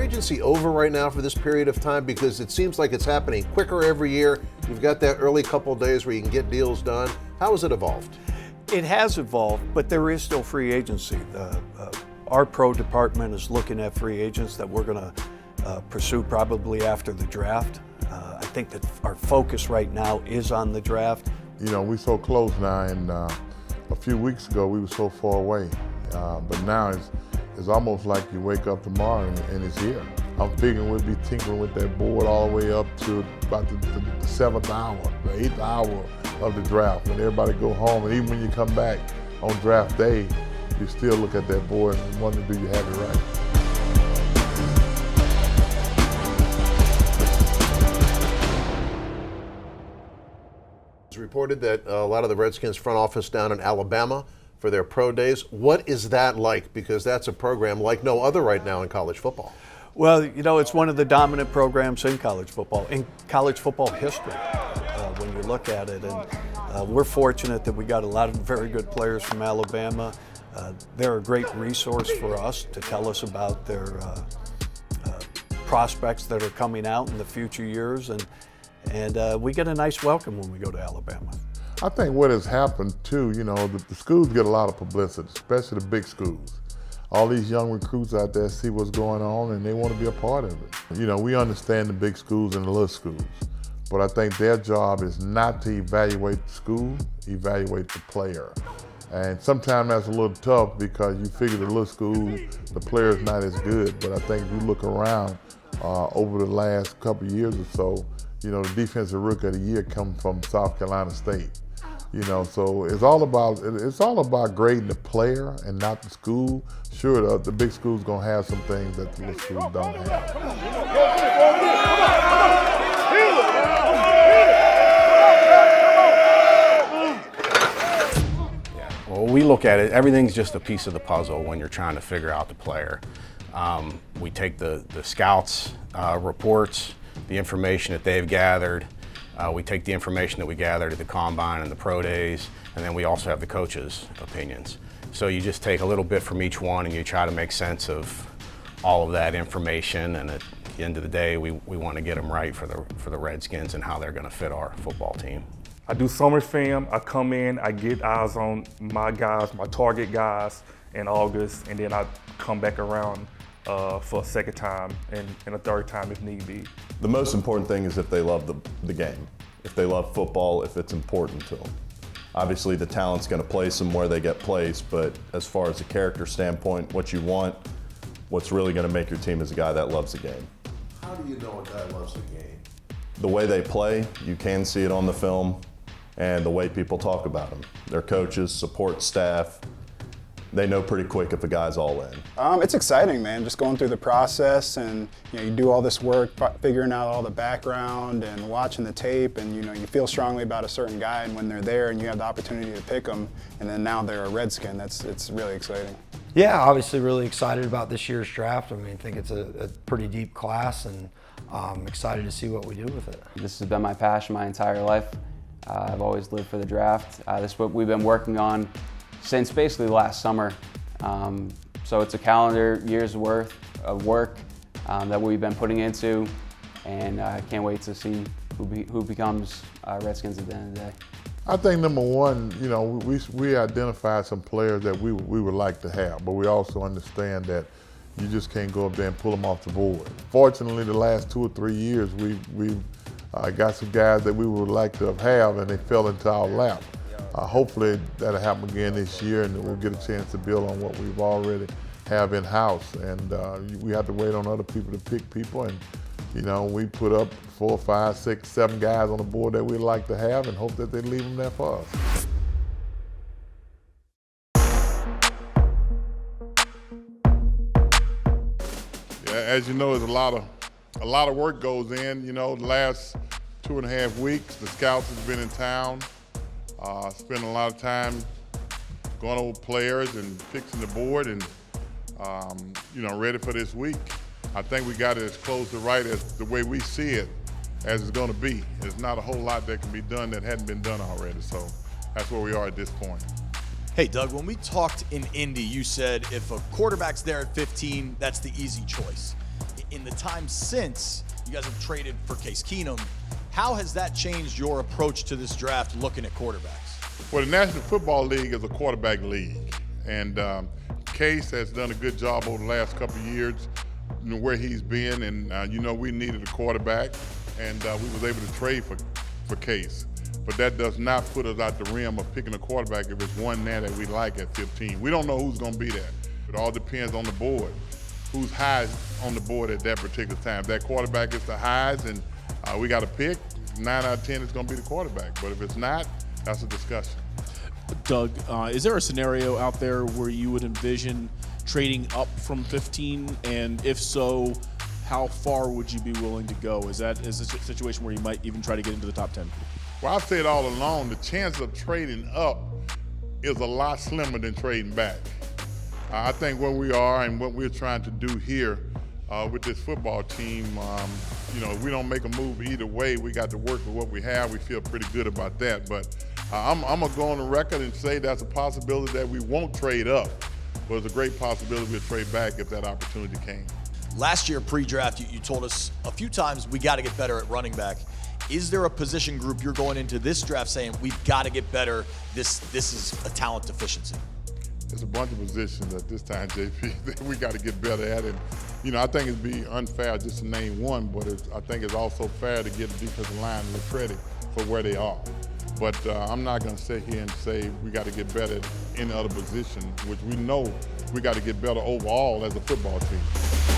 agency over right now for this period of time? Because it seems like it's happening quicker every year. You've got that early couple of days where you can get deals done. How has it evolved? It has evolved, but there is still free agency. Our pro department is looking at free agents that we're going to pursue probably after the draft. I think that our focus right now is on the draft. You know, we're so close now, and a few weeks ago we were so far away. But now it's almost like you wake up tomorrow and it's here. I'm figuring we'll be tinkering with that board all the way up to about the 7th hour, the 8th hour of the draft, when everybody go home. And even when you come back on draft day, you still look at that board and wonder, do you have it right? It's reported that a lot of the Redskins front office down in Alabama for their pro days. What is that like? Because that's a program like no other right now in college football. Well, you know, it's one of the dominant programs in college football history, when you look at it. And we're fortunate that we got a lot of very good players from Alabama. They're a great resource for us to tell us about their prospects that are coming out in the future years. And we get a nice welcome when we go to Alabama. I think what has happened too, you know, the schools get a lot of publicity, especially the big schools. All these young recruits out there see what's going on and they want to be a part of it. You know, we understand the big schools and the little schools, but I think their job is not to evaluate the school, evaluate the player. And sometimes that's a little tough because you figure the little school, the player's not as good, but I think if you look around over the last couple of years or so, you know, the defensive rookie of the year comes from South Carolina State. You know, so it's all about grading the player and not the school. Sure, the big school's gonna have some things that the little schools don't have. Yeah. Well, we look at it, everything's just a piece of the puzzle when you're trying to figure out the player. We take the scouts' reports, the information that they've gathered. We take the information that we gathered at the Combine and the Pro Days, and then we also have the coaches' opinions. So you just take a little bit from each one and you try to make sense of all of that information, and at the end of the day, we want to get them right for the Redskins and how they're going to fit our football team. I do summer film, I come in, I get eyes on my guys, my target guys in August, and then I come back around for a second time and a third time if need be. The most important thing is if they love the game, if they love football, if it's important to them. Obviously the talent's going to place them where they get placed, but as far as a character standpoint, what you want, what's really going to make your team is a guy that loves the game. How do you know a guy loves the game? The way they play, you can see it on the film, and the way people talk about them. Their coaches, support staff, they know pretty quick if a guy's all in. It's exciting, man, just going through the process, and you know, you do all this work figuring out all the background and watching the tape, and you know, you feel strongly about a certain guy, and when they're there and you have the opportunity to pick them, and then now they're a Redskin, it's really exciting. Yeah, obviously really excited about this year's draft. I mean, I think it's a pretty deep class, and I'm excited to see what we do with it. This has been my passion my entire life. I've always lived for the draft. This is what we've been working on since basically last summer. So it's a calendar year's worth of work that we've been putting into, and I can't wait to see who becomes Redskins at the end of the day. I think number one, you know, we identified some players that we would like to have, but we also understand that you just can't go up there and pull them off the board. Fortunately, the last 2 or 3 years, we've got some guys that we would like to have, and they fell into our lap. Hopefully that'll happen again this year, and we'll get a chance to build on what we've already have in-house. And we have to wait on other people to pick people, and you know, we put up 4, 5, 6, 7 guys on the board that we'd like to have and hope that they leave them there for us. Yeah, as you know, there's a lot of work goes in. You know, the last 2.5 weeks, the scouts has been in town. Spent a lot of time going over players and fixing the board, and you know, ready for this week. I think we got it as close to right as the way we see it as it's going to be. There's not a whole lot that can be done that hadn't been done already, so that's where we are at this point. Hey, Doug, when we talked in Indy, you said if a quarterback's there at 15, that's the easy choice. in the time since you guys have traded for Case Keenum, how has that changed your approach to this draft looking at quarterbacks? Well, the National Football League is a quarterback league, and Case has done a good job over the last couple of years, you know, where he's been, and you know, we needed a quarterback, and we was able to trade for Case. But that does not put us out the rim of picking a quarterback if it's one there that we like at 15. We don't know who's going to be there. It all depends on the board, who's high on the board at that particular time. If that quarterback is the highs and we got to pick, 9 out of 10 is going to be the quarterback. But if it's not, that's a discussion. Doug, is there a scenario out there where you would envision trading up from 15? And if so, how far would you be willing to go? Is that a situation where you might even try to get into the top 10? Well, I've said all along, the chance of trading up is a lot slimmer than trading back. I think where we are and what we're trying to do here with this football team, you know, we don't make a move either way. We got to work with what we have. We feel pretty good about that. But I'm going to go on the record and say that's a possibility that we won't trade up. But it's a great possibility we'll trade back if that opportunity came. Last year, pre-draft, you told us a few times we got to get better at running back. Is there a position group you're going into this draft saying we've got to get better? This is a talent deficiency. There's a bunch of positions at this time, JP, that we got to get better at. And, you know, I think it'd be unfair just to name one, but I think it's also fair to give the defensive line the credit for where they are. But I'm not going to sit here and say we got to get better at any other position, which we know we got to get better overall as a football team.